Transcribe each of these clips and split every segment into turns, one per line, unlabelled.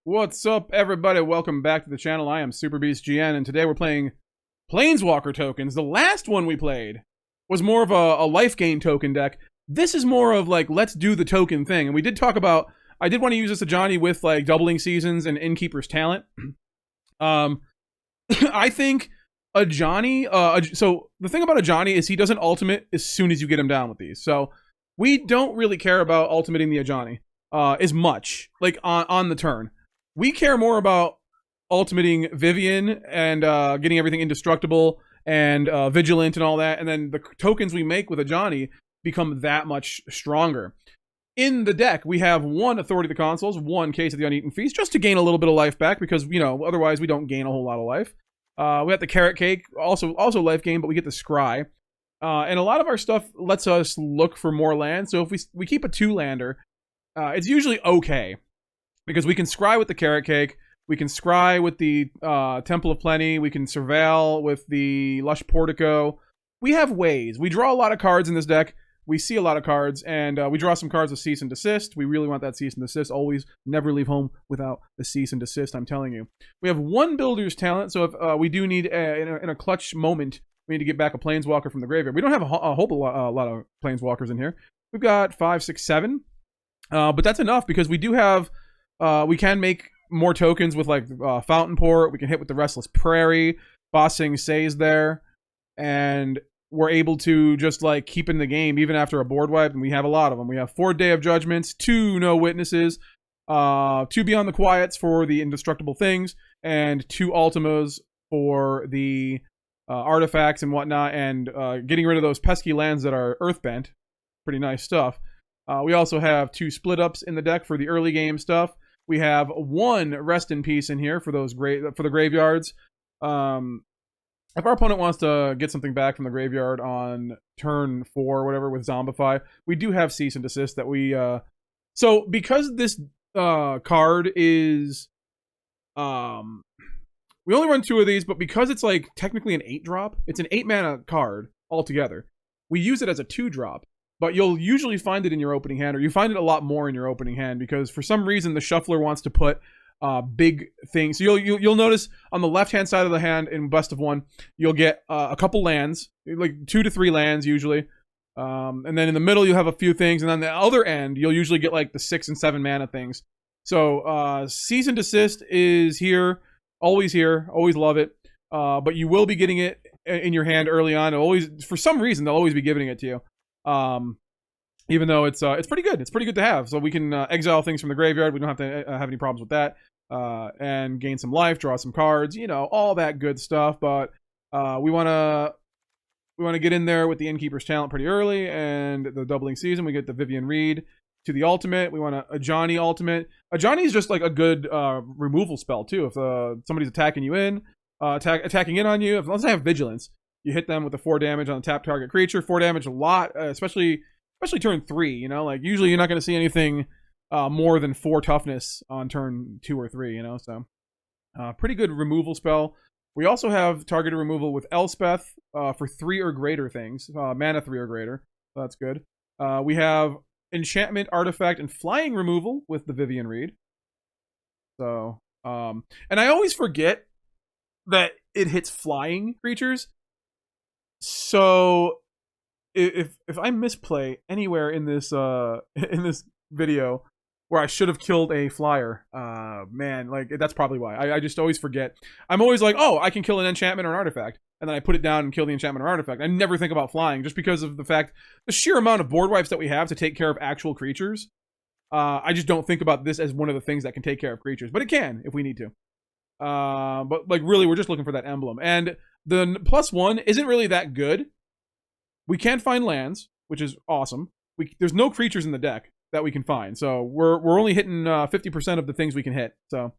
What's up, everybody? Welcome back to the channel. I am Super Beast GN, and today we're playing Planeswalker tokens. The last one we played was more of a life gain token deck. This is more of like, let's do the token thing. And we did talk about, I did want to use this Ajani with like doubling seasons and Innkeeper's talent. I think Ajani, so the thing about Ajani is he doesn't ultimate as soon as you get him down with these. So we don't really care about ultimating the Ajani as much, like on the turn. We care more about ultimating Vivien and getting everything indestructible and vigilant and all that, and then the tokens we make with Ajani become that much stronger. In the deck, we have one Authority of the Consuls, one Case of the Uneaten Feast, just to gain a little bit of life back, because, you know, otherwise we don't gain a whole lot of life. We got the Caretaker, also life gain, but we get the Scry. And a lot of our stuff lets us look for more land, so if we keep a 2-lander, it's usually okay. Because we can scry with the Carrot Cake, we can scry with the Temple of Plenty, we can surveil with the Lush Portico. We have ways. We draw a lot of cards in this deck. We see a lot of cards, and we draw some cards with Cease and Desist. We really want that Cease and Desist. Always never leave home without the Cease and Desist, I'm telling you. We have one Builder's Talent, so if we do need, in a clutch moment, we need to get back a Planeswalker from the graveyard. We don't have a lot of Planeswalkers in here. We've got 5, 6, 7. But that's enough, because we do have... we can make more tokens with like Fountainport. We can hit with the Restless Prairie. Bossing Say's there. And we're able to just like keep in the game even after a board wipe. And we have a lot of them. We have 4 Day of Judgments, 2 No Witnesses, 2 Beyond the Quiets for the indestructible things, and 2 Ultimas for the artifacts and whatnot. And getting rid of those pesky lands that are earthbent. Pretty nice stuff. We also have 2 split ups in the deck for the early game stuff. We have 1 Rest in Peace in here for those for the graveyards. If our opponent wants to get something back from the graveyard on turn 4 or whatever with Zombify, we do have Cease and Desist that we... So because this card is... we only run 2 of these, but because it's like technically an 8-drop, it's an 8-mana card altogether. We use it as a 2-drop. But you'll usually find it in your opening hand, or you find it a lot more in your opening hand, because for some reason the shuffler wants to put big things. So you'll notice on the left-hand side of the hand in Best of 1, you'll get a couple lands, like 2 to 3 lands usually. And then in the middle you'll have a few things, and on the other end you'll usually get like the 6 and 7 mana things. So Cease and Desist is here, always love it. But you will be getting it in your hand early on. Always, for some reason, they'll always be giving it to you. Even though it's pretty good. It's pretty good to have. So we can exile things from the graveyard. We don't have to have any problems with that. And gain some life, draw some cards, you know, all that good stuff. But we want to get in there with the Innkeeper's talent pretty early, and the doubling season. We get the Vivien Reid to the ultimate. We want a Ajani ultimate. Ajani is just like a good removal spell too. If somebody's attacking you in, attacking in on you, unless they have vigilance. You hit them with the 4 damage on the tap target creature. 4 damage a lot, especially turn 3, you know? Like, usually you're not going to see anything more than 4 toughness on turn 2 or 3, you know? So, pretty good removal spell. We also have targeted removal with Elspeth for 3 or greater things. Mana 3 or greater. So that's good. We have enchantment, artifact, and flying removal with the Vivien Reid. So, and I always forget that it hits flying creatures. So if I misplay anywhere in this video where I should have killed a flyer, man, like that's probably why. I just always forget. I'm always like, oh, I can kill an enchantment or an artifact, and then I put it down and kill the enchantment or artifact. I never think about flying, just because of the fact, the sheer amount of board wipes that we have to take care of actual creatures. I just don't think about this as one of the things that can take care of creatures, but it can if we need to. But like really, we're just looking for that emblem, and the +1 isn't really that good. We can find lands, which is awesome. There's no creatures in the deck that we can find, so we're only hitting 50% of the things we can hit. So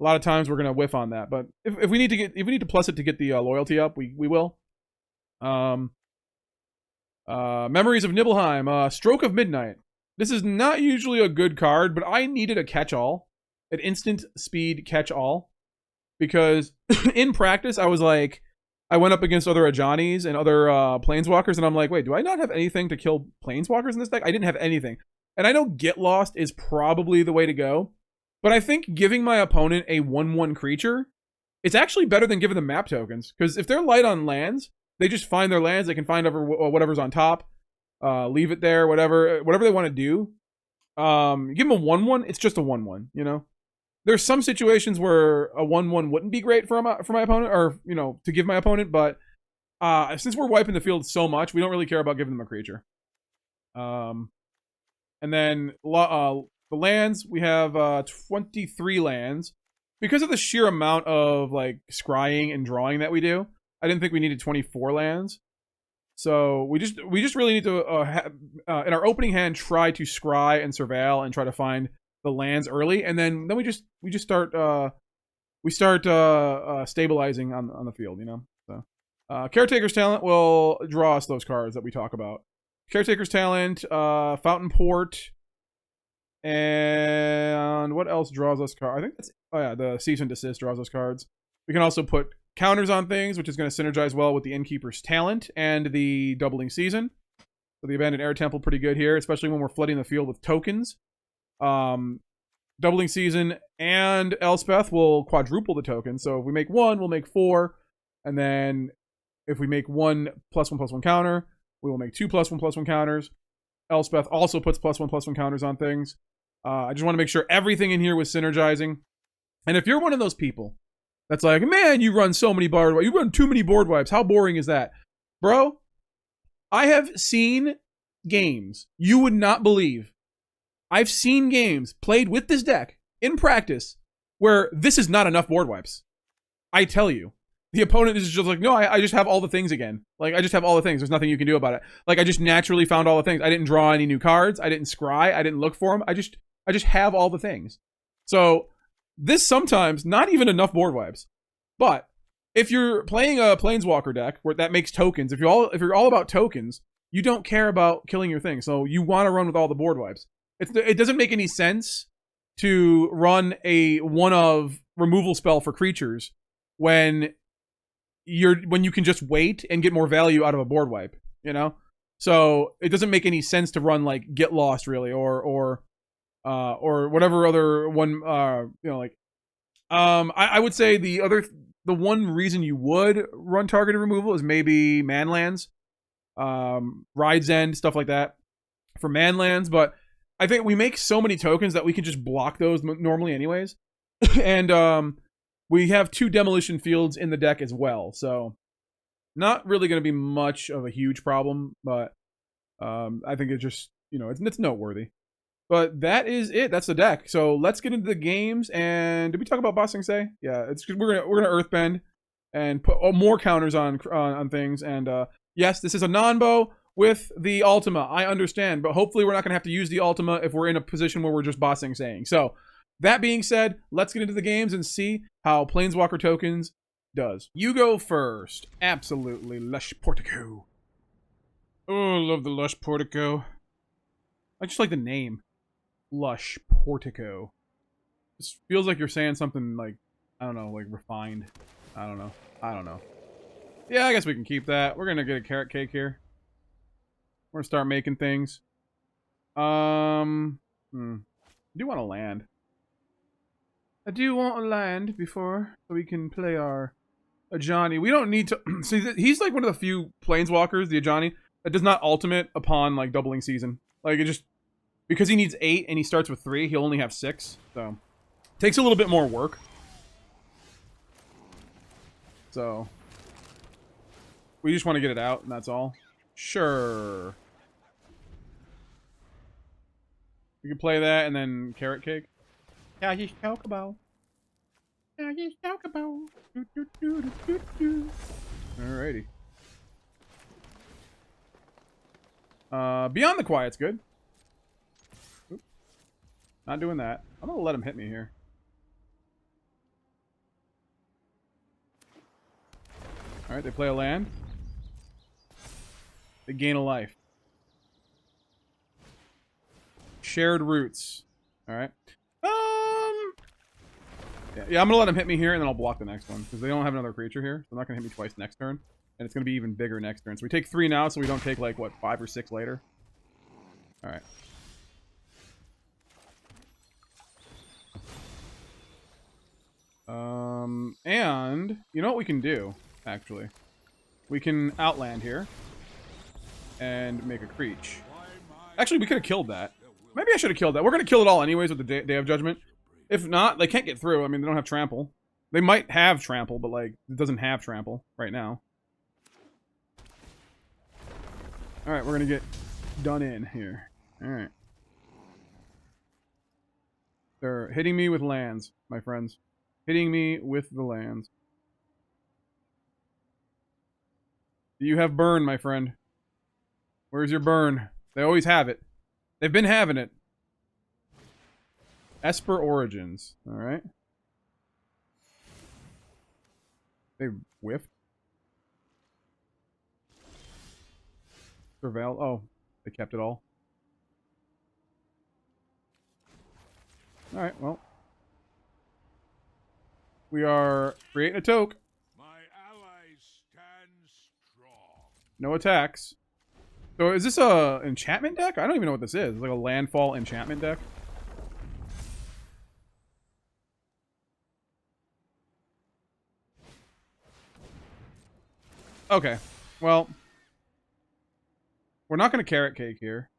a lot of times we're gonna whiff on that. But if we need to plus it to get the loyalty up, we will. Memories of Nibelheim, Stroke of Midnight. This is not usually a good card, but I needed a catch-all, an instant speed catch-all, because in practice I was like, I went up against other Ajanis and other Planeswalkers, and I'm like, wait, do I not have anything to kill Planeswalkers in this deck? I didn't have anything. And I know Get Lost is probably the way to go, But I think giving my opponent a 1/1 creature, it's actually better than giving them map tokens. Because if they're light on lands, they just find their lands. They can find whatever's on top, leave it there, whatever they want to do. Give them a 1/1. It's just a 1/1. You know, there's some situations where a 1/1 wouldn't be great for my opponent, or to give my opponent. But since we're wiping the field so much, we don't really care about giving them a creature. And then the lands, we have 23 lands. Because of the sheer amount of like scrying and drawing that we do, I didn't think we needed 24 lands. So we just really need to in our opening hand try to scry and surveil and try to find the lands early, and then we just start stabilizing on the field, So Caretaker's talent will draw us those cards that we talk about. Caretaker's talent, Fountainport. And what else draws us cards? I think that's, the Cease and Desist draws us cards. We can also put counters on things, which is going to synergize well with the Innkeeper's talent and the Doubling Season. So the Abandoned Air Temple pretty good here, especially when we're flooding the field with tokens. Doubling Season and Elspeth will quadruple the tokens. So if we make 1, we'll make 4. And then if we make 1 +1/+1 counter, we will make 2 +1/+1 counters. Elspeth also puts +1/+1 counters on things. I just want to make sure everything in here was synergizing. And if you're one of those people that's like, man, you run so many board wipes, you run too many board wipes, how boring is that? Bro, I have seen games you would not believe. I've seen games played with this deck in practice where this is not enough board wipes. I tell you. The opponent is just like, no, I just have all the things again. Like, I just have all the things. There's nothing you can do about it. Like, I just naturally found all the things. I didn't draw any new cards. I didn't scry. I didn't look for them. I just have all the things. So, this sometimes, not even enough board wipes. But, if you're playing a Planeswalker deck where that makes tokens, if you're all about tokens, you don't care about killing your thing. So, you want to run with all the board wipes. It doesn't make any sense to run a one-of removal spell for creatures when you can just wait and get more value out of a board wipe, So it doesn't make any sense to run like Get Lost really, or whatever other one, I would say the one reason you would run targeted removal is maybe manlands, Ride's End, stuff like that for manlands. But I think we make so many tokens that we can just block those normally anyways. And, we have 2 Demolition Fields in the deck as well, so not really going to be much of a huge problem, but I think it's just, it's noteworthy. But that is it. That's the deck. So let's get into the games. And did we talk about Bossing Say? Yeah, it's we're gonna Earthbend and put more counters on things. And yes, this is a non-bow with the Ultima. I understand, but hopefully we're not gonna have to use the Ultima if we're in a position where we're just Bossing Saying. So. That being said, let's get into the games and see how Planeswalker Tokens does. You go first. Absolutely, Lush Portico. Oh, I love the Lush Portico. I just like the name. Lush Portico. This feels like you're saying something like, I don't know, like refined. I don't know. Yeah, I guess we can keep that. We're going to get a carrot cake here. We're going to start making things. I do want to land. I do want to land before so we can play our Ajani. We don't need to... See, he's like one of the few Planeswalkers, the Ajani, that does not ultimate upon like Doubling Season. Like, it just... Because he needs 8 and he starts with 3, he'll only have 6. So, takes a little bit more work. So, we just want to get it out and that's all. Sure. We can play that and then carrot cake. Yeah, just talk about. Yeah, just talk about. Alrighty. Beyond the Quiet's good. Oop. Not doing that. I'm gonna let him hit me here. Alright, they play a land. They gain a life. Shared roots. Alright. Yeah, I'm going to let him hit me here, and then I'll block the next one. Because they don't have another creature here. So they're not going to hit me twice next turn. And it's going to be even bigger next turn. So we take 3 now, so we don't take, like, what, 5 or 6 later? Alright. And you know what we can do, actually? We can Outland here and make a Creech. Actually, we could have killed that. Maybe I should have killed that. We're going to kill it all anyways with the Day of Judgment. If not, they can't get through. I mean, they don't have Trample. They might have Trample, but, like, it doesn't have Trample right now. Alright, we're going to get done in here. Alright. They're hitting me with lands, my friends. Hitting me with the lands. Do you have burn, my friend? Where's your burn? They always have it. They've been having it. Esper Origins. Alright. They whiffed. Surveil. Oh, they kept it all. Alright, well. We are creating a toke.
My allies stand strong.
No attacks. So is this a enchantment deck? I don't even know what this is. It's like a landfall enchantment deck. Okay. Well, we're not going to carrot cake here.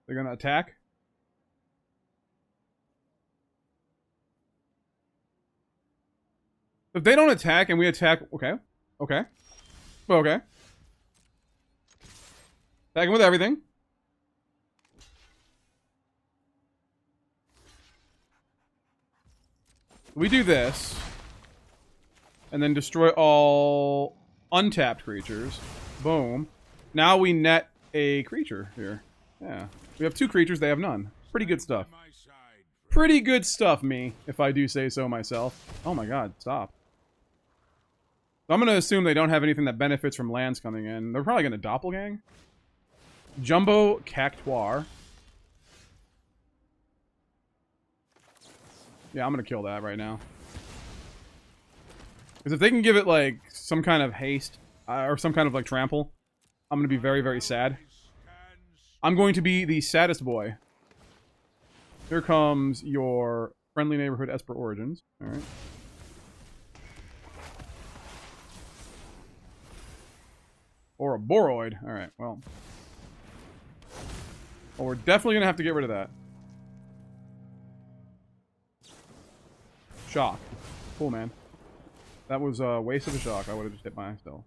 They're going to attack. If they don't attack and we attack... Okay. Okay. Okay. Attacking with everything. We do this. And then destroy all untapped creatures. Boom. Now we net a creature here. Yeah. We have 2 creatures, they have none. Pretty good stuff. Pretty good stuff, me, if I do say so myself. Oh my god, stop. So I'm going to assume they don't have anything that benefits from lands coming in. They're probably going to Doppelgang. Jumbo Cactuar. Yeah, I'm going to kill that right now. Because if they can give it, like, some kind of haste, or some kind of, like, trample, I'm going to be very, very sad. I'm going to be the saddest boy. Here comes your friendly neighborhood Esper Origins. Alright. Or a Boroid. Alright, well. Well, we're definitely going to have to get rid of that. Shock. Cool, man. That was a waste of a shock. I would have just hit my still.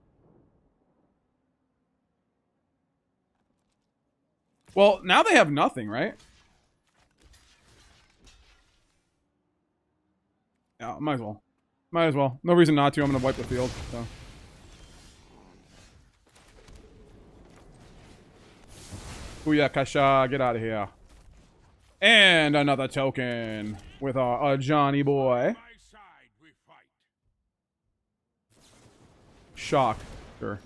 Well, now they have nothing, right? Yeah, might as well. Might as well. No reason not to. I'm going to wipe the field, so. Booyah, Kasha, get out of here. And another token with our Ajani boy. Shock. Sure.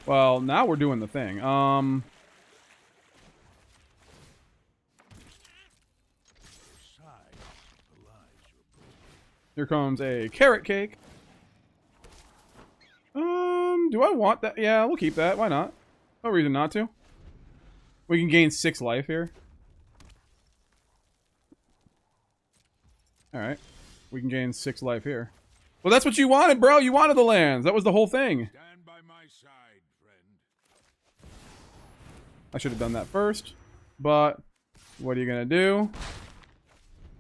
Well, now we're doing the thing. Here comes a carrot cake. Do I want that? Yeah, we'll keep that. Why not? No reason not to. We can gain 6 life here. Alright. We can gain 6 life here. Well, that's what you wanted, bro. You wanted the lands. That was the whole thing.
Stand by my side, friend.
I should have done that first. But, what are you going to do?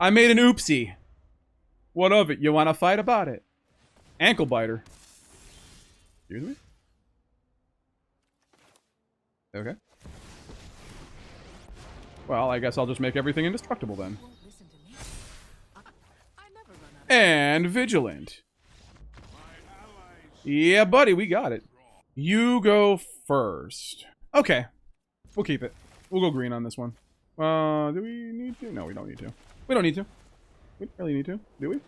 I made an oopsie. What of it? You want to fight about it? Ankle biter. Excuse me? Okay. Well, I guess I'll just make everything indestructible then. And vigilant. Yeah, buddy, we got it. You go first. Okay. We'll keep it. We'll go green on this one. Do we need to? No, we don't need to. We don't need to. We don't really need to, do we?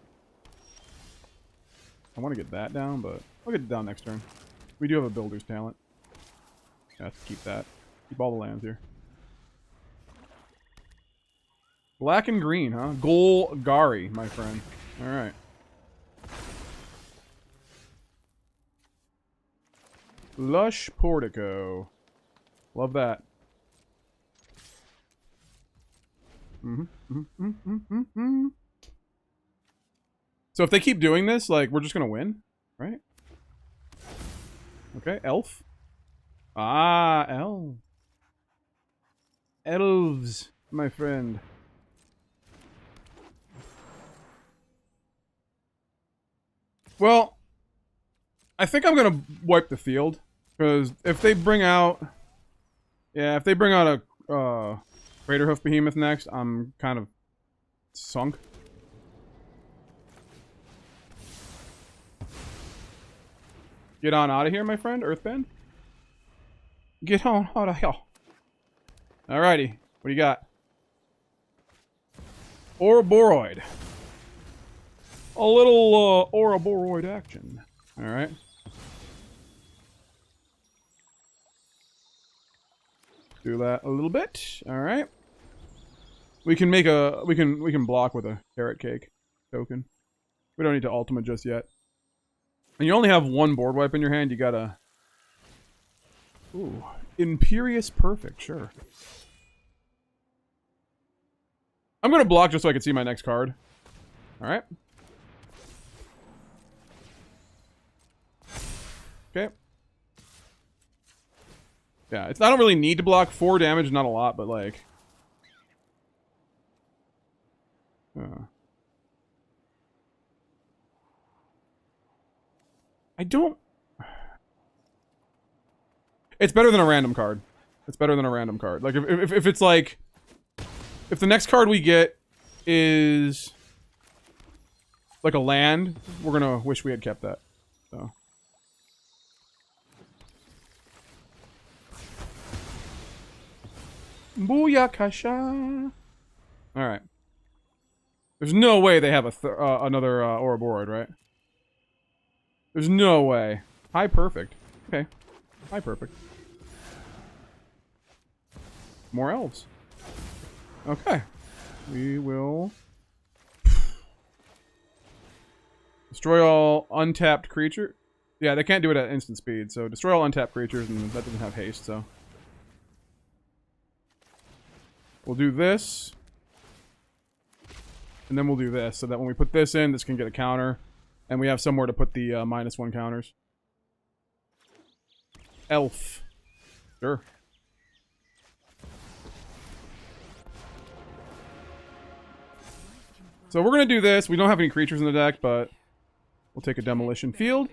I want to get that down, but I'll get it down next turn. We do have a builder's talent. Yeah, let's keep that. Keep all the lands here. Black and green, huh? Golgari, my friend. All right. Lush Portico. Love that. So if they keep doing this, like, we're just gonna win, right? Okay, elf. Ah, elf. Elves, my friend. Well, I think I'm gonna wipe the field, because if they bring out, yeah, if they bring out a Raider Hoof Behemoth next, I'm kind of sunk. Get on out of here, my friend, Earthbend. Get on out of here. Alrighty, what do you got? Ouroboros. A little Ouroboros action. Alright. Do that a little bit. Alright. We can make a we can block with a carrot cake token. We don't need to Ultima just yet. And you only have one board wipe in your hand, you gotta... Ooh. Imperious Perfect, sure. I'm gonna block just so I can see my next card. Alright. Okay. Yeah, I don't really need to block. 4 damage, not a lot, but like... I don't... It's better than a random card. It's better than a random card. Like, if it's like... If the next card we get is... like a land, we're gonna wish we had kept that. So... Booyakasha! Alright. There's no way they have a another Ouroboros, right? There's no way. High perfect. Okay. High perfect. More elves. Okay. We will... Destroy all untapped creature. Yeah, they can't do it at instant speed, so destroy all untapped creatures, and that doesn't have haste, so... We'll do this. And then we'll do this, so that when we put this in, this can get a counter. And we have somewhere to put the -1 counters. Elf. Sure. So we're going to do this. We don't have any creatures in the deck, but we'll take a Demolition Field.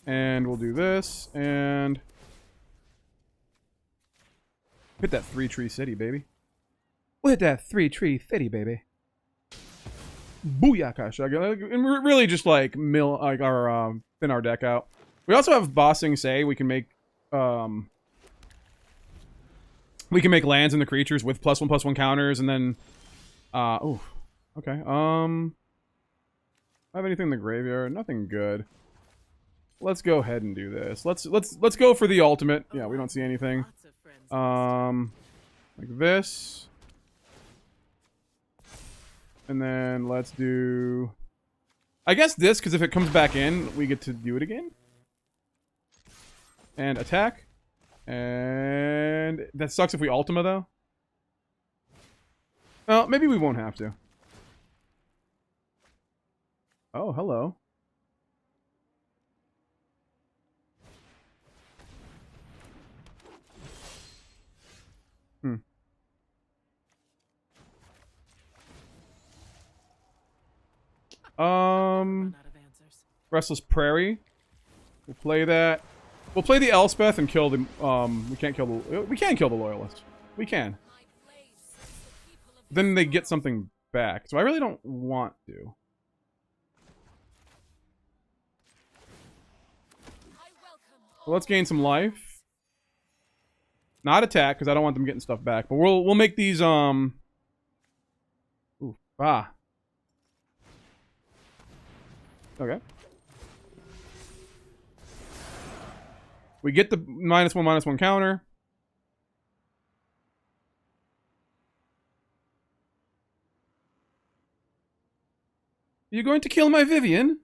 And we'll do this, and... hit that 3-tree city, baby. We'll hit that 3-tree city, baby. Booyakasha. And we're really just like thin our deck out. We also have Bossing Say. We can make lands in the creatures with +1/+1 counters, and then oh, okay. I have anything in the graveyard? Nothing good. Let's go ahead and do this. Let's go for the ultimate. Yeah, we don't see anything. Like this. And then let's do... I guess this, because if it comes back in, we get to do it again. And attack. And that sucks if we Ultima, though. Well, maybe we won't have to. Oh, hello. Restless Prairie. We'll play that. We'll play the Elspeth and kill the, we can kill the Loyalist. We can. Then they get something back. So I really don't want to. Well, let's gain some life. Not attack, because I don't want them getting stuff back. But we'll make these, Ooh, Okay. We get the -1/-1 counter. you going to kill my Vivien?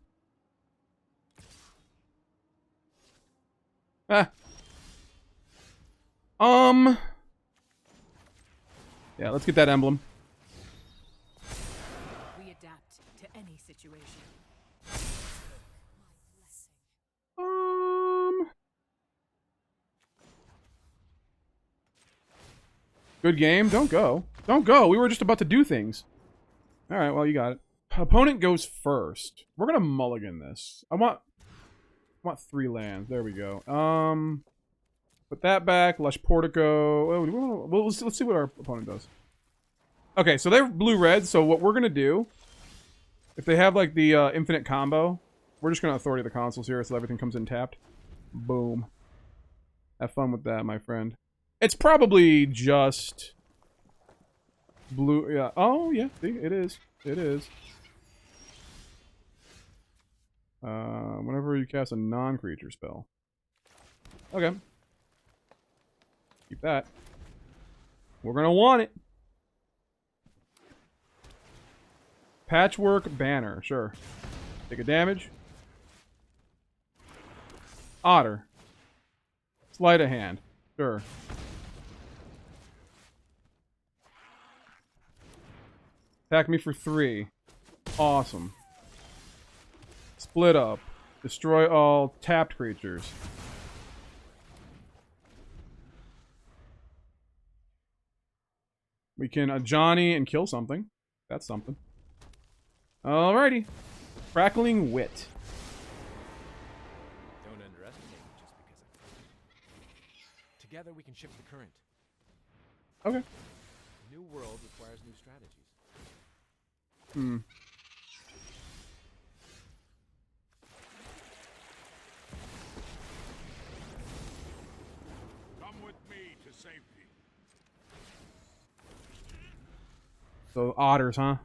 Ah. Yeah, let's get that emblem.
We adapt to any situation.
Good game. Don't go. Don't go. We were just about to do things. All right. Well, you got it. Opponent goes first. We're gonna mulligan this. I want 3 lands. There we go. Put that back. Lush Portico. Oh, well, let's see what our opponent does. Okay, so they're blue-red. So what we're gonna do, if they have like the infinite combo, we're just gonna authority the consuls here, so everything comes in tapped. Boom. Have fun with that, my friend. It's probably just blue. Yeah. Oh, yeah. See, it is. It is. Whenever you cast a non-creature spell. Okay. Keep that. We're gonna want it. Patchwork banner. Sure. Take a damage. Otter. Sleight of hand. Sure. Attack me for 3. Awesome. Split up. Destroy all tapped creatures. We can Ajani and kill something. That's something. Alrighty. Crackling Wit.
Don't underestimate me just because I'm together we can shift the current.
Okay.
New world requires new strategies.
Come with me to safety.
So otters, huh?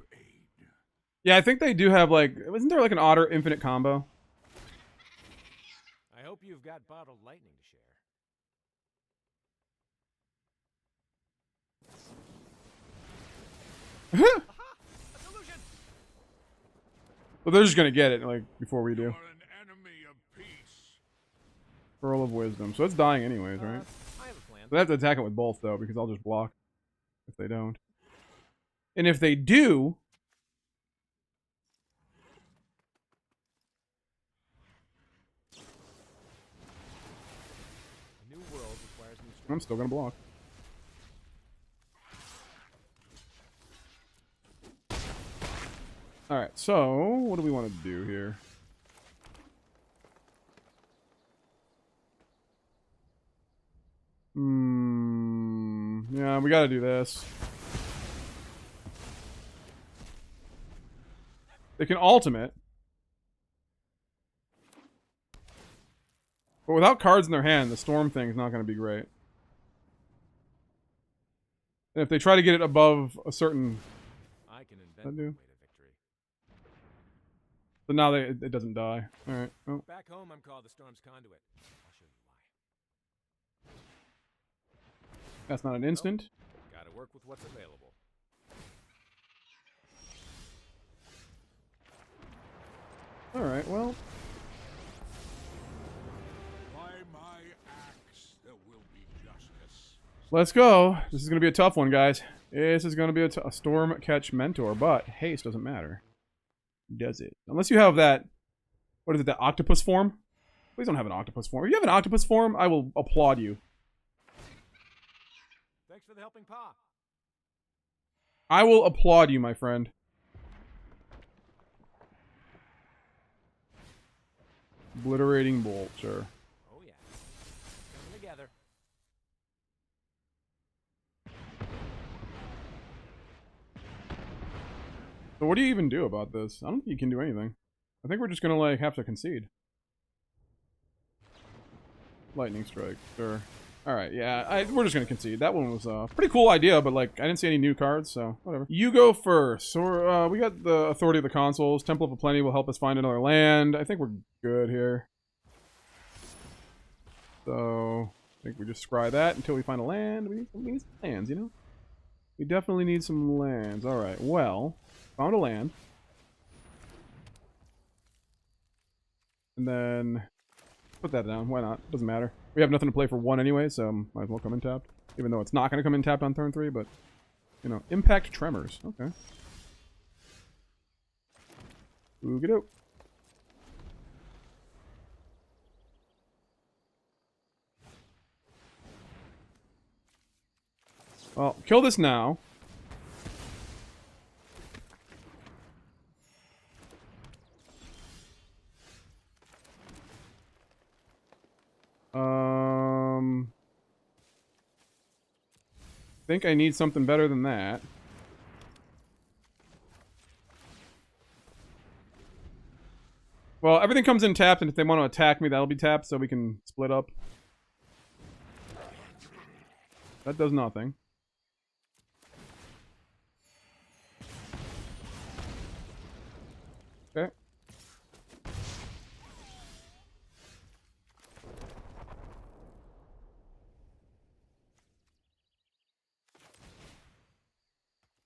Yeah, I think they do have like, isn't there like an otter infinite combo?
I hope you've got bottled lightning to share.
Well, they're just gonna get it like before we do.
You're an enemy of peace.
Pearl of Wisdom. So it's dying anyways, right?
I have a plan.
They have to attack it with both though, because I'll just block if they don't. And if they do,
New world requires new strategies.
I'm still gonna block. Alright, so what do we want to do here? Yeah, we gotta do this. They can ultimate. But without cards in their hand, the storm thing's not gonna be great. And if they try to get it above a certain...
I can invent
I
the
do.
way to victory.
So now it doesn't die. Alright. Oh.
Back home, I'm called the storm's conduit. I'll show you why.
That's not an instant.
Gotta work with what's available.
Alright, well...
By my axe, there will be justice.
Let's go. This is going to be a tough one, guys. This is going to be a Storm Catch Mentor, but haste doesn't matter. Does it? Unless you have that... What is it, that octopus form? Please don't have an octopus form. If you have an octopus form, I will applaud you.
Thanks for the helping paw.
I will applaud you, my friend. Obliterating Bolt, sure.
Oh yeah. Coming together.
So what do you even do about this? I don't think you can do anything. I think we're just gonna, like, have to concede. Lightning Strike, sure. Alright, yeah, we're just gonna concede. That one was a pretty cool idea, but, like, I didn't see any new cards, so whatever. You go first. So, we got the Authority of the Consuls. Temple of a Plenty will help us find another land. I think we're good here. So, I think we just scry that until we find a land. We need some lands, you know? We definitely need some lands. Alright, well, found a land. And then put that down. Why not? Doesn't matter. We have nothing to play for 1 anyway, so might as well come in tapped. Even though it's not going to come in tapped on turn 3, but, you know, impact tremors. Okay. Oogie-doke. Well, kill this now. I think I need something better than that. Well, everything comes in tapped, and if they want to attack me, that'll be tapped, so we can split up. That does nothing. Okay.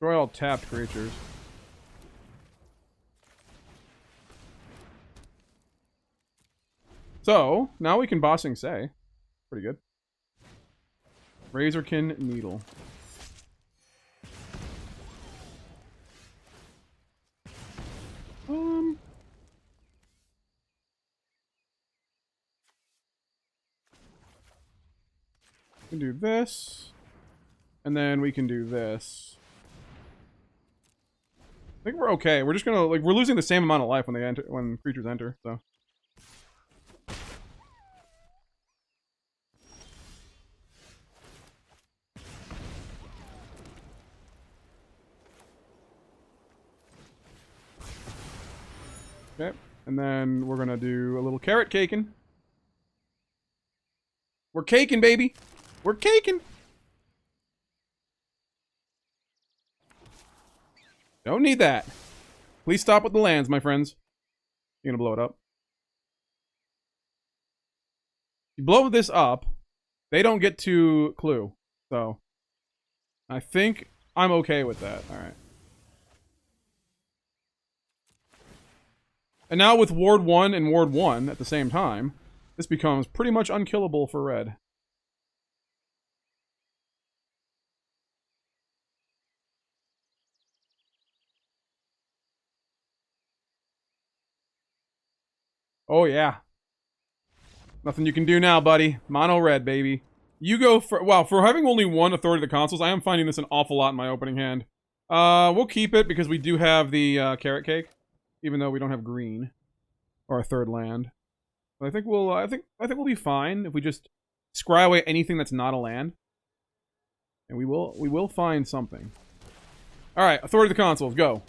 Destroy all tapped creatures. So, now we can Bossing Say. Pretty good. Razorkin Needle. We can do this. And then we can do this. I think we're okay. We're just gonna, like, we're losing the same amount of life when they enter, when creatures enter, so. Okay, and then we're gonna do a little carrot caking. We're caking, baby! We're caking! Don't need that. Please stop with the lands, my friends. You're gonna blow it up. You blow this up, they don't get to clue. So, I think I'm okay with that. Alright. And now with Ward 1 and Ward 1 at the same time, this becomes pretty much unkillable for red. Oh yeah. Nothing you can do now, buddy. Mono red, baby. You go for... Wow, for having only 1 Authority of the Consuls, I am finding this an awful lot in my opening hand. We'll keep it because we do have the Carrot Cake. Even though we don't have green. Or a 3rd land. But I think we'll... I think we'll be fine if we just scry away anything that's not a land. And we will find something. Alright, Authority of the Consuls, go.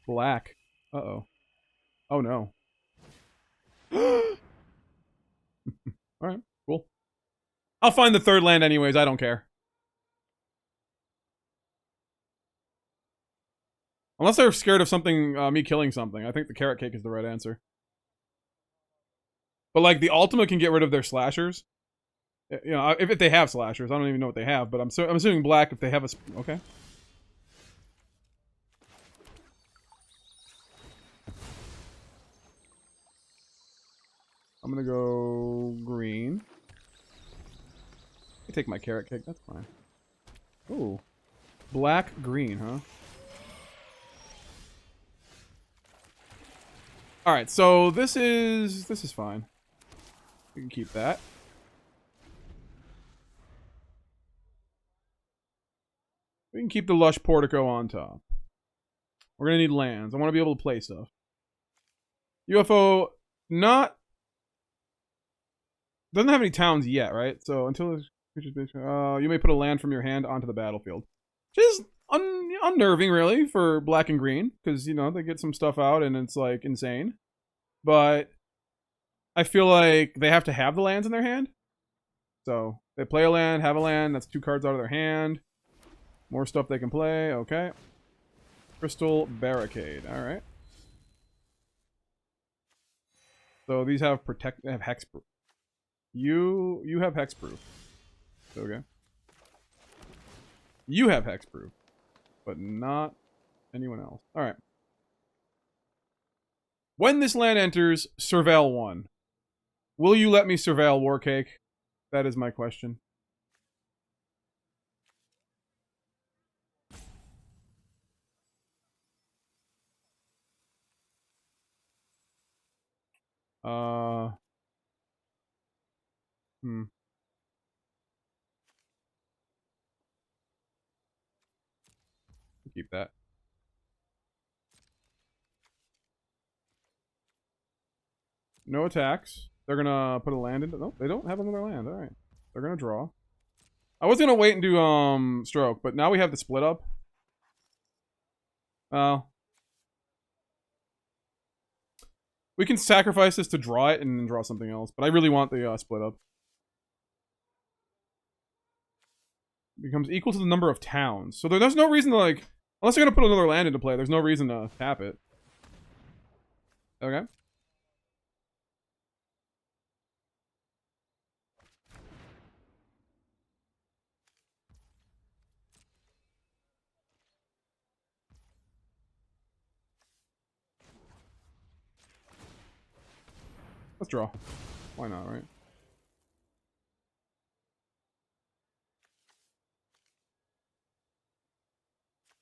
Black. Uh-oh. Oh, no. Alright, cool. I'll find the 3rd land anyways, I don't care. Unless they're scared of something, me killing something. I think the Carrot Cake is the right answer. But, like, the Ultima can get rid of their slashers. You know, if they have slashers. I don't even know what they have, but I'm assuming black if they have a... Okay. I'm gonna go green. I take my Carrot Cake, that's fine. Ooh. Black, green, huh? Alright, so this is fine. We can keep that. We can keep the Lush Portico on top. We're gonna need lands. I want to be able to play stuff. UFO, not... Doesn't have any towns yet, right? So until you may put a land from your hand onto the battlefield. Which is unnerving, really, for black and green. Because, you know, they get some stuff out and it's, like, insane. But I feel like they have to have the lands in their hand. So they play a land, have a land. That's 2 cards out of their hand. More stuff they can play. Okay. Crystal Barricade. Alright. So these have they have hexproof. You have hexproof. Okay. You have hexproof. But not anyone else. Alright. When this land enters Surveil 1, will you let me surveil Warcake? That is my question. Keep that. No attacks. They're gonna put a land into. Nope, they don't have another land. All right, they're gonna draw. I was gonna wait and do stroke, but now we have the split up. We can sacrifice this to draw it and then draw something else, but I really want the split up. It becomes equal to the number of towns. So there's no reason to, like, unless they're gonna put another land into play, there's no reason to tap it. Okay. Let's draw. Why not, right?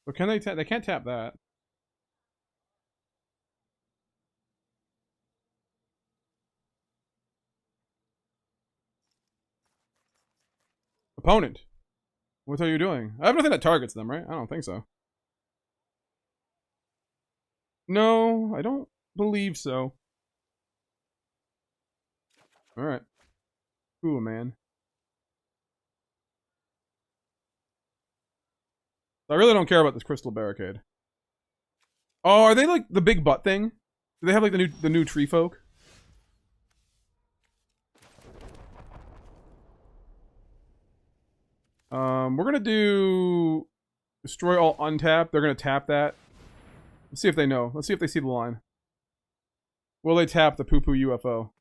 So can they tap? They can't tap that. Opponent. What are you doing? I have nothing that targets them, right? I don't think so. No, I don't believe so. Alright. Ooh, man. I really don't care about this crystal barricade. Oh, are they like the big butt thing? Do they have like the new tree folk? We're gonna do destroy all untap. They're gonna tap that. Let's see if they know. Let's see if they see the line. Will they tap the poo-poo UFO?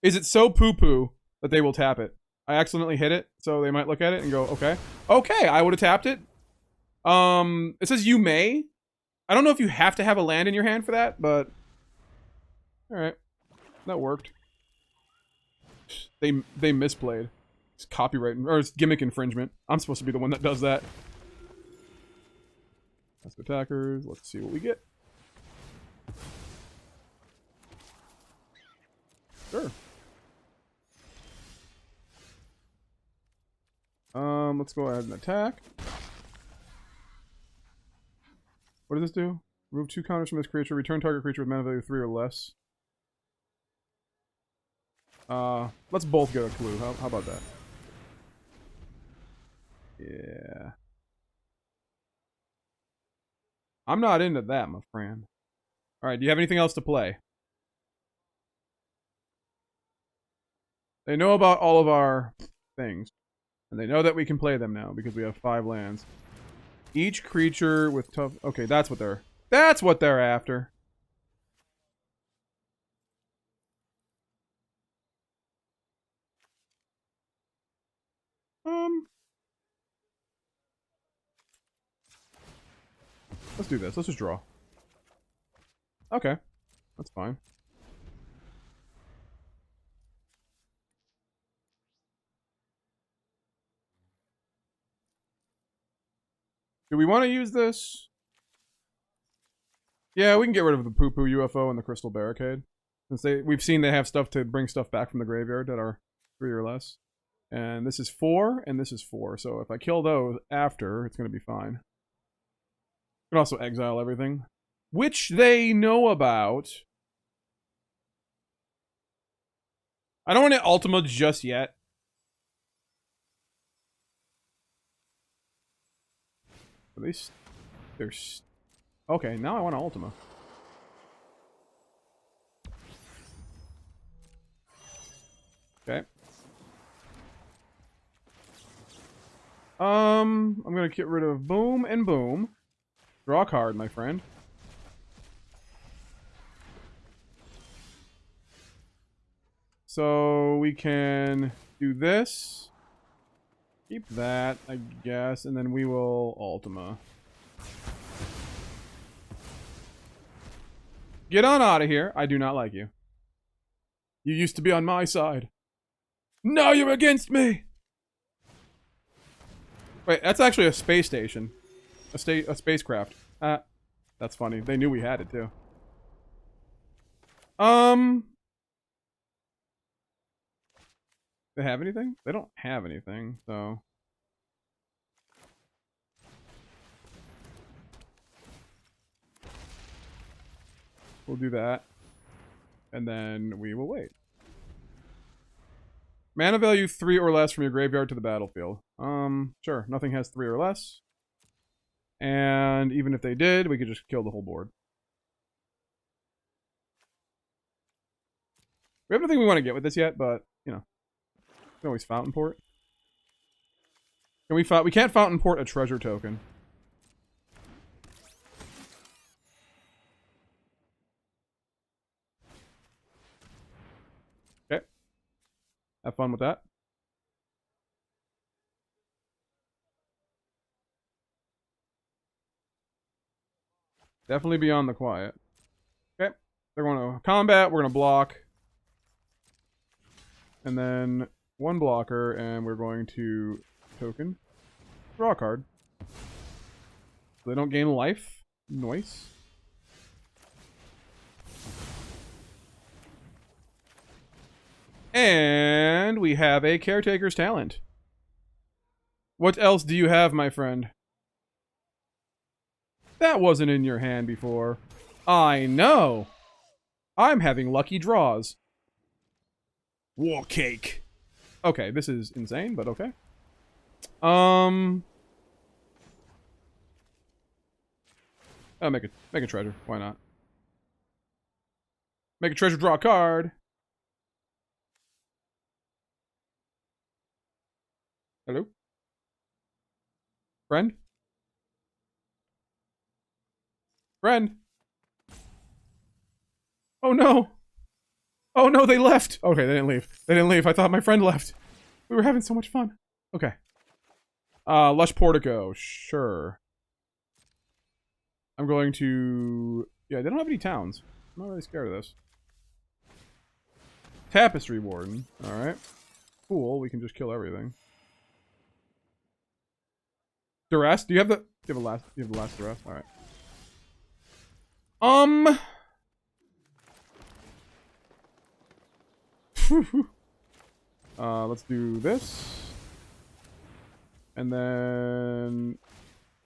Is it so poo-poo that they will tap it? I accidentally hit it, so they might look at it and go, okay. Okay, I would have tapped it. It says you may. I don't know if you have to have a land in your hand for that, but... Alright. That worked. They misplayed. It's copyright, or it's gimmick infringement. I'm supposed to be the one that does that. That's the attackers. Let's see what we get. Sure. Let's go ahead and attack. What does this do? Remove 2 counters from this creature. Return target creature with mana value 3 or less. Let's both get a clue. How about that? Yeah. I'm not into that, my friend. Alright, do you have anything else to play? They know about all of our things. And they know that we can play them now because we have 5 lands. Each creature with tough... Okay, that's what they're after. Let's do this. Let's just draw. Okay. That's fine. Do we want to use this? Yeah, we can get rid of the poo-poo UFO and the crystal barricade. Since we've seen they have stuff to bring stuff back from the graveyard that are 3 or less. And this is 4, and this is 4. So if I kill those after, it's going to be fine. You can also exile everything. Which they know about. I don't want to Ultima just yet. At least there's... Okay, now I want to Ultima. Okay. I'm gonna get rid of boom and boom. Draw a card, my friend. So we can do this. Keep that, I guess, and then we will Ultima. Get on out of here. I do not like you. You used to be on my side. Now you're against me! Wait, that's actually a space station. A spacecraft. That's funny. They knew we had it, too. They have anything? They don't have anything, so... We'll do that. And then we will wait. Mana value 3 or less from your graveyard to the battlefield. Sure. Nothing has 3 or less. And even if they did, we could just kill the whole board. We have nothing we want to get with this yet, but, you know. We can always Fountainport. Can we can't Fountainport a treasure token. Okay. Have fun with that. Definitely beyond the quiet. Okay. They're going to combat. We're going to block. And then one blocker, and we're going to token. Draw a card. So they don't gain life. Nice. And we have a Caretaker's Talent. What else do you have, my friend? That wasn't in your hand before. I know. I'm having lucky draws. War cake. Okay, this is insane, but okay. Oh, make a treasure. Why not? Make a treasure, draw a card. Hello? Friend? Friend? Oh no! Oh no, they left! Okay, they didn't leave. They didn't leave. I thought my friend left. We were having so much fun. Okay. Lush Portico. Sure. I'm going to... Yeah, they don't have any towns. I'm not really scared of this. Tapestry Warden. Alright. Cool, we can just kill everything. Duress? Do you have the... You have the last Duress? Alright. Let's do this. And then...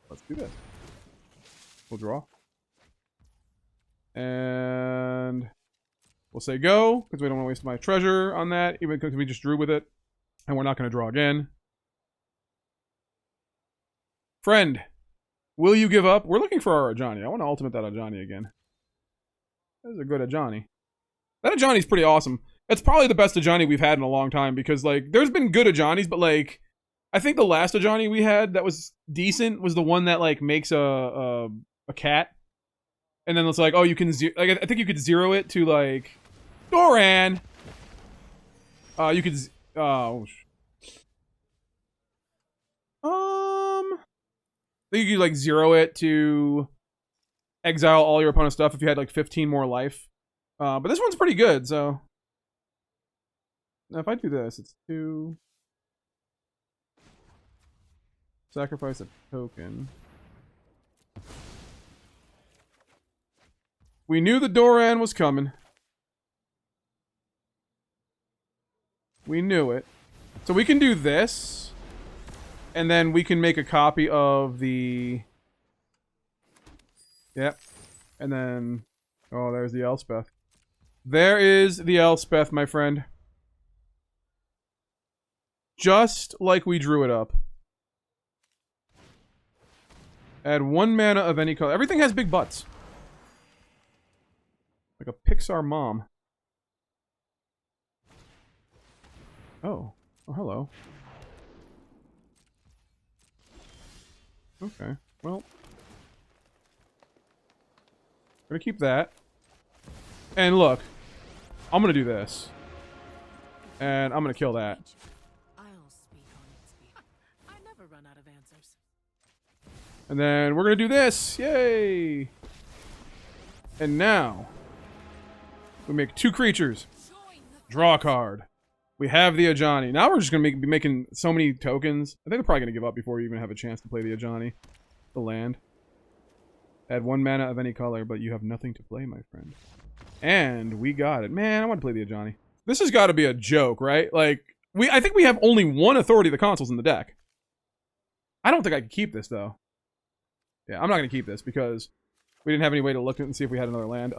Let's do this. We'll draw. And... We'll say go, because we don't want to waste my treasure on that, even because we just drew with it. And we're not going to draw again. Friend, will you give up? We're looking for our Ajani. I want to ultimate that Ajani again. That is a good Ajani. That Ajani's pretty awesome. It's probably the best Ajani we've had in a long time, because, like, there's been good Ajanis, but, like, I think the last Ajani we had that was decent was the one that, like, makes a cat. And then it's like, oh, you can, like, I think you could zero it to, like, Doran! You could, I think you could, like, zero it to exile all your opponent's stuff if you had, like, 15 more life. But this one's pretty good, so... Now, if I do this, it's 2... Sacrifice a token. We knew the Doran was coming. We knew it. So we can do this. And then we can make a copy of the... Yep. And then... Oh, there's the Elspeth. There is the Elspeth, my friend. Just like we drew it up. Add 1 mana of any color. Everything has big butts. Like a Pixar mom. Oh. Oh, hello. Okay. Well. I'm gonna keep that. And look. I'm gonna do this. And I'm gonna kill that.
I'll speak on its behalf. I never run out of answers.
And then we're gonna do this. Yay! And now, We make 2 creatures. Draw a card. We have the Ajani. Now we're just going to be making so many tokens. I think they're probably going to give up before you even have a chance to play the Ajani. The land. Add 1 mana of any color, but you have nothing to play, my friend. And we got it. Man, I want to play the Ajani. This has got to be a joke, right? Like, I think we have only 1 Authority of the Consuls in the deck. I don't think I can keep this, though. Yeah, I'm not going to keep this because we didn't have any way to look at it and see if we had another land.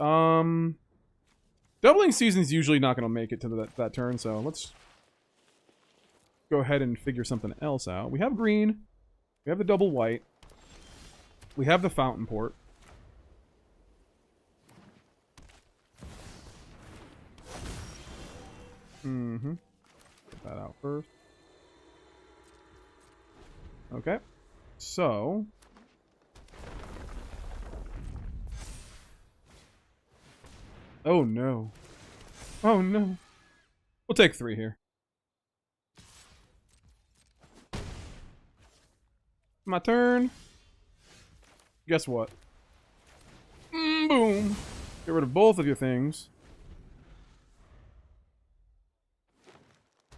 Doubling Season's usually not going to make it to that turn, so let's go ahead and figure something else out. We have green. We have the double white. We have the Fountainport. Mm-hmm. Get that out first. Okay. So... oh no. Oh no. We'll take 3 here. My turn. Guess what? Boom. Get rid of both of your things.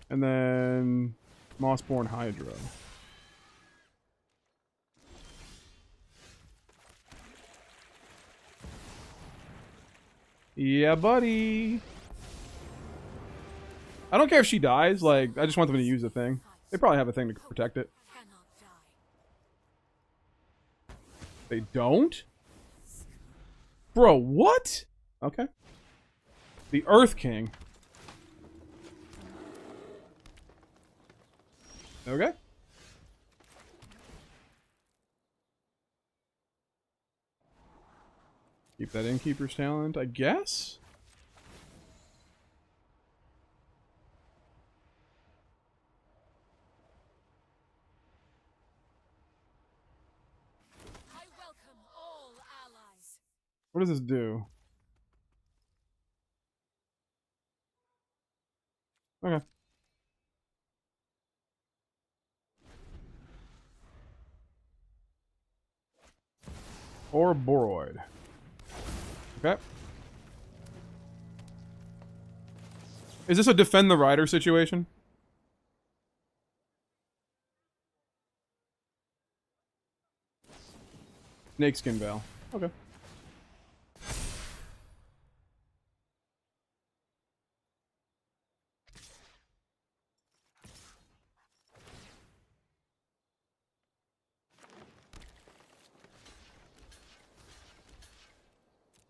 And then Mossborn Hydra. Yeah, buddy. I don't care if she dies. Like, I just want them to use the thing. They probably have a thing to protect it. They don't? Bro, what? Okay. The Earth King. Okay. Keep that Innkeeper's talent, I guess?
I welcome all allies.
What does this do? Okay. Or Boroid. Okay. Is this a defend the rider situation? Snakeskin Veil. Okay.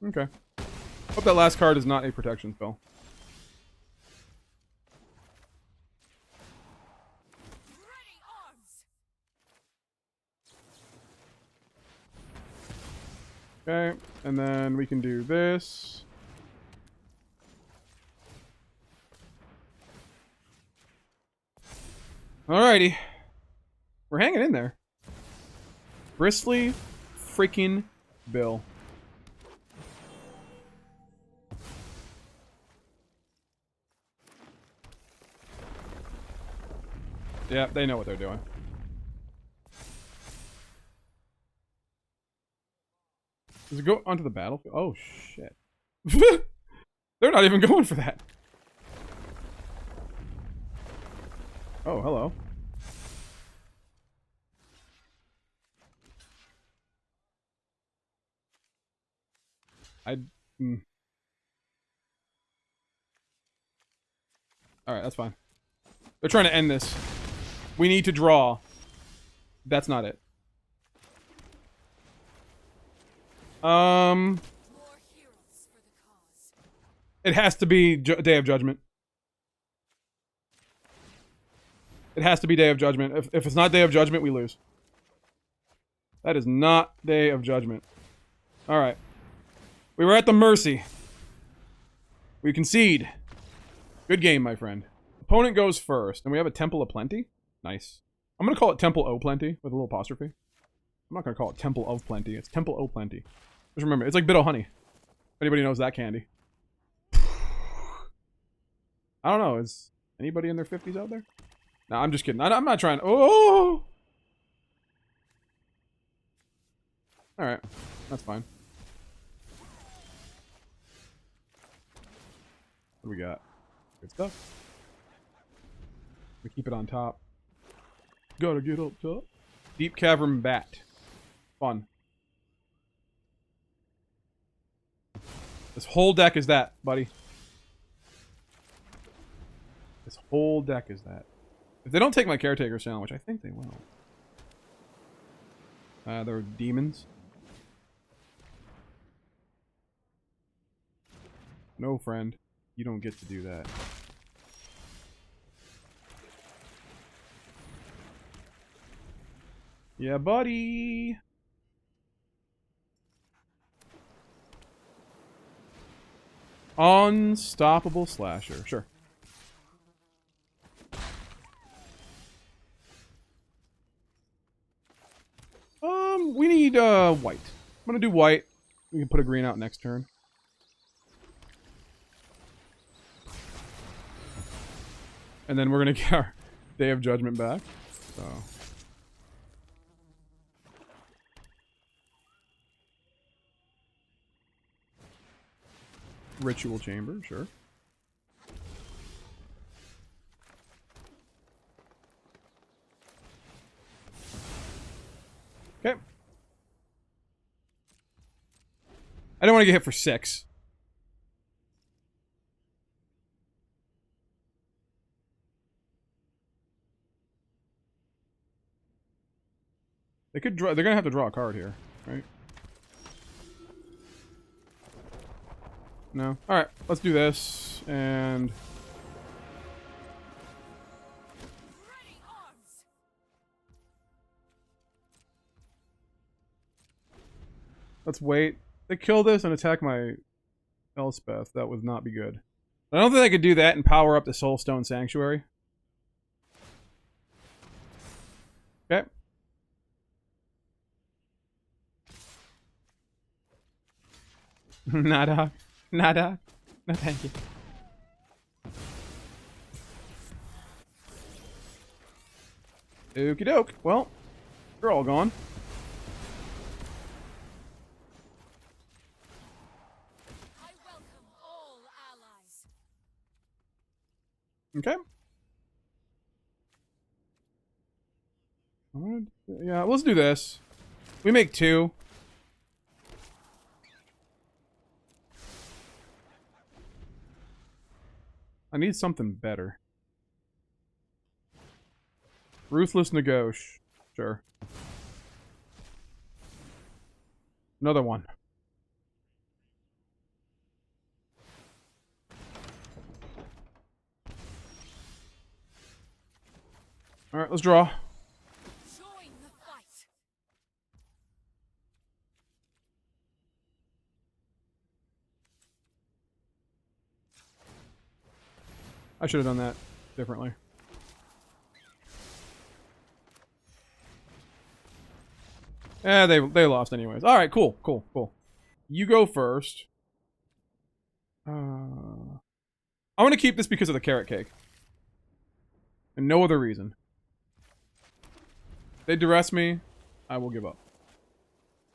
Okay. Hope that last card is not a protection spell.
Ready arms.
Okay, and then we can do this. Alrighty. We're hanging in there. Bristly freaking Bill. Yeah, they know what they're doing. Does it go onto the battlefield? Oh, shit. They're not even going for that. Oh, hello. Alright, that's fine. They're trying to end this. We need to draw. That's not it.
More heroes for the cause.
It has to be Day of Judgment. It has to be Day of Judgment. If it's not Day of Judgment, we lose. That is not Day of Judgment. Alright. We were at the mercy. We concede. Good game, my friend. Opponent goes first. And we have a Temple of Plenty. Nice. I'm going to call it Temple O Plenty with a little apostrophe. I'm not going to call it Temple of Plenty. It's Temple O Plenty. Just remember, it's like Bit O Honey. If anybody knows that candy. I don't know. Is anybody in their 50s out there? No, I'm just kidding. I'm not trying. Oh! Alright. That's fine. What do we got? Good stuff. We keep it on top. Gotta get up top. Deep Cavern Bat. Fun. This whole deck is that, buddy. This whole deck is that. If they don't take my Caretaker sound, which I think they will. They're demons. No, friend. You don't get to do that. Yeah, buddy. Unstoppable Slasher. Sure. We need white. I'm gonna do white. We can put a green out next turn. And then we're gonna get our Day of Judgment back. So Ritual Chamber, sure. Okay. I don't want to get hit for 6. They could draw. They're gonna have to draw a card here, right? No. All right. Let's do this and. Let's wait. They kill this and attack my Elspeth. That would not be good. I don't think I could do that and power up the Soulstone Sanctuary. Okay. Nada. Nada. No, thank you. Okie doke. Well, they're all gone. Okay. Yeah, let's do this. We make 2. I need something better. Ruthless Negotiation. Sure. Another one. All right, let's draw.
Join the fight.
I should have done that differently. They lost anyways. All right, cool. You go first. I want to keep this because of the carrot cake, and no other reason. They duress me, I will give up.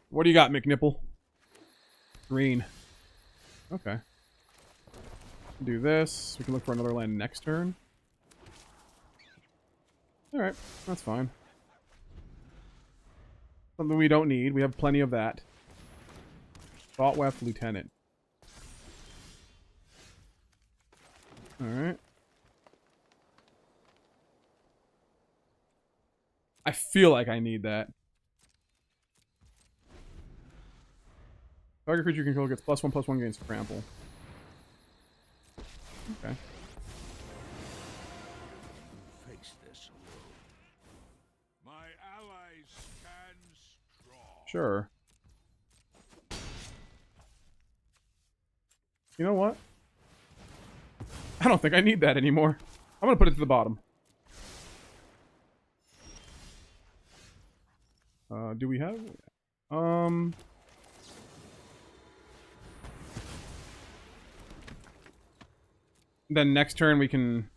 What do you got, McNipple? Green. Okay. Do this. We can look for another land next turn. Alright, that's fine. Something we don't need. We have plenty of that. Thoughtweft Lieutenant. Alright. I feel like I need that. Target creature you control gets +1/+1 against trample. Okay.
Face this alone. My allies stand strong.
Sure. You know what? I don't think I need that anymore. I'm gonna put it to the bottom. Do we have... Then next turn we can...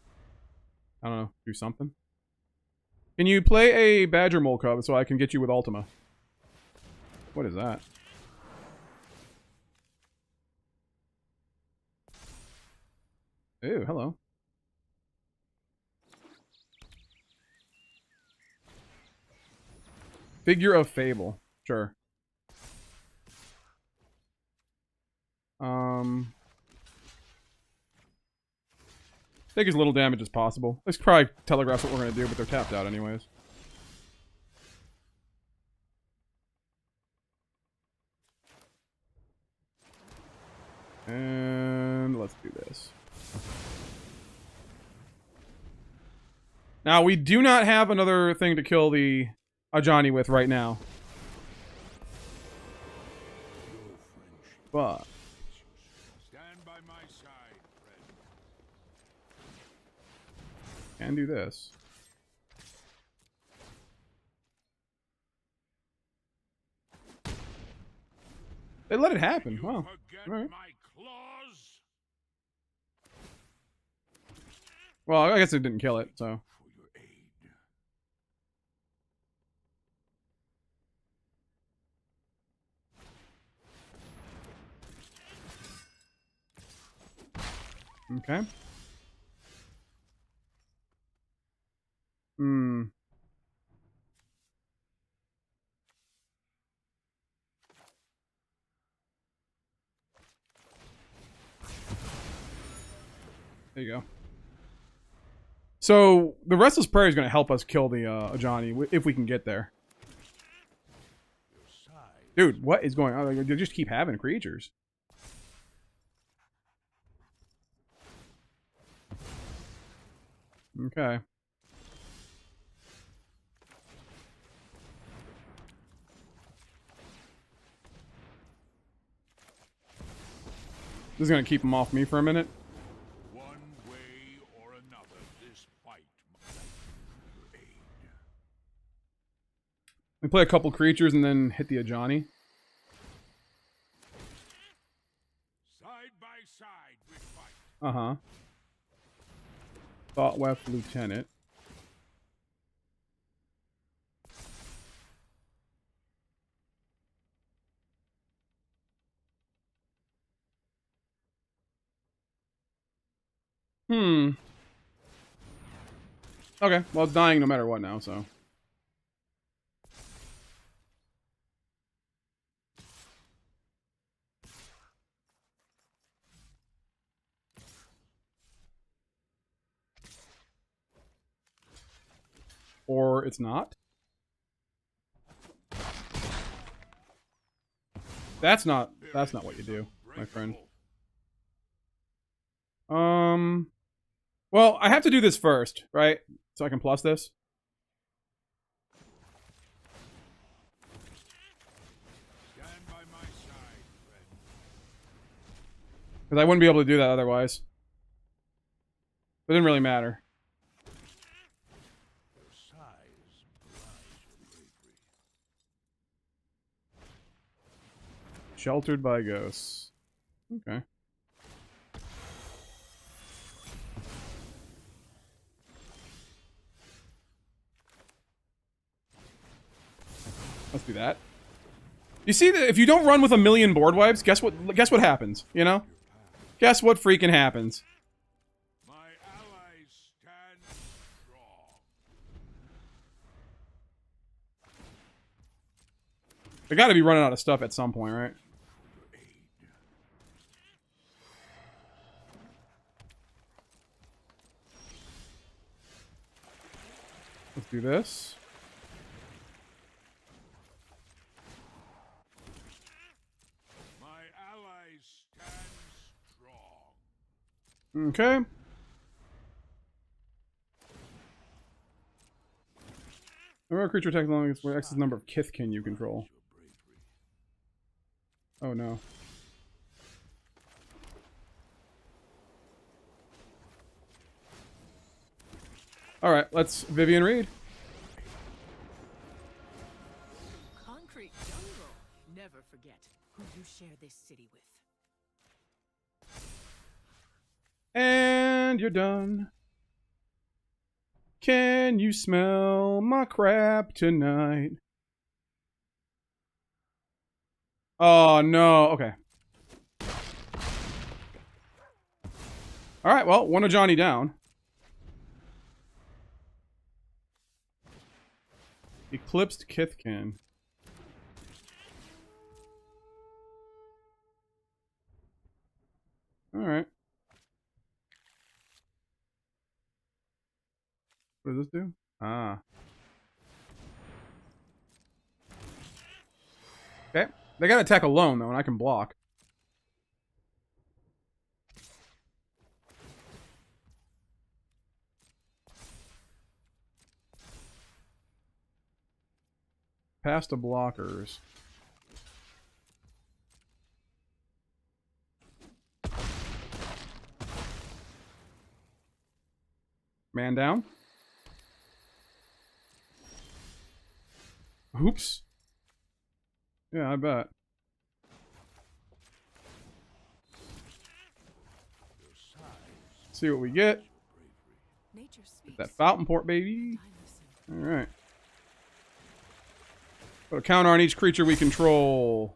I don't know, do something. Can you play a Badger Mole Cub so I can get you with Ultima? What is that? Ew, hello. Figure of Fable. Sure. Take as little damage as possible. This probably telegraphs what we're going to do, but they're tapped out anyways. And let's do this. Now, we do not have another thing to kill the Ajani with right now. But
Stand by my side, friend.
can do this. They let it happen. Wow.
Forget
All right.
my claws
Well, I guess it didn't kill it, so.
for your aid.
Okay. Hmm. There you go. So, the Restless Prairie is going to help us kill the Ajani, if we can get there.
Your size.
Dude, what is going on? Like, you just keep having creatures. Okay. This is going to keep them off me for a minute.
One way or another, this fight must be your aid.
We play a couple creatures and then hit the Ajani.
Side by side we fight.
Uh-huh. Thoughtwef Lieutenant. Hmm. Okay, well, it's dying no matter what now, so. Or it's not. That's not what you do, my friend. Well, I have to do this first, right? So I can plus this.
Stand by my side, friend.
Because I wouldn't be able to do that otherwise. It didn't really matter.
Your size belies your bravery.
Sheltered by ghosts. Okay. Let's do that. You see that if you don't run with a million board wipes, guess what happens, you know? Guess what freaking happens?
My allies stand strong.
They got to be running out of stuff at some point, right?
Your aid.
Let's do this.
My allies stand strong.
Okay. Whenever a creature attacks along its way, X is the number of Kithkin you control.
Your bravery.
Oh no. Alright, let's Vivien Reid.
Concrete jungle. Never forget who you share this city with.
And you're done. Can you smell my crap tonight? Oh no, okay. All right, well, one Ajani down. Eclipsed Kithkin. All right. What does this do? Ah. Okay. They got to attack alone, though, and I can block. Past the blockers. Man down. Oops. Yeah, I bet. See what we get.
Nature speaks.
Get that Fountainport, baby.
I listen.
Alright. Put a counter on each creature we control.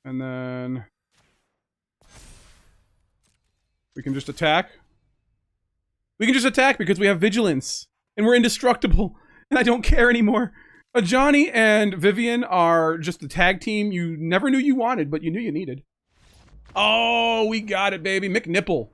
And then we can just attack. We can just attack because we have vigilance. And we're indestructible. And I don't care anymore. Ajani and Vivien are just the tag team you never knew you wanted, but you knew you needed. Oh, we got it, baby. McNipple.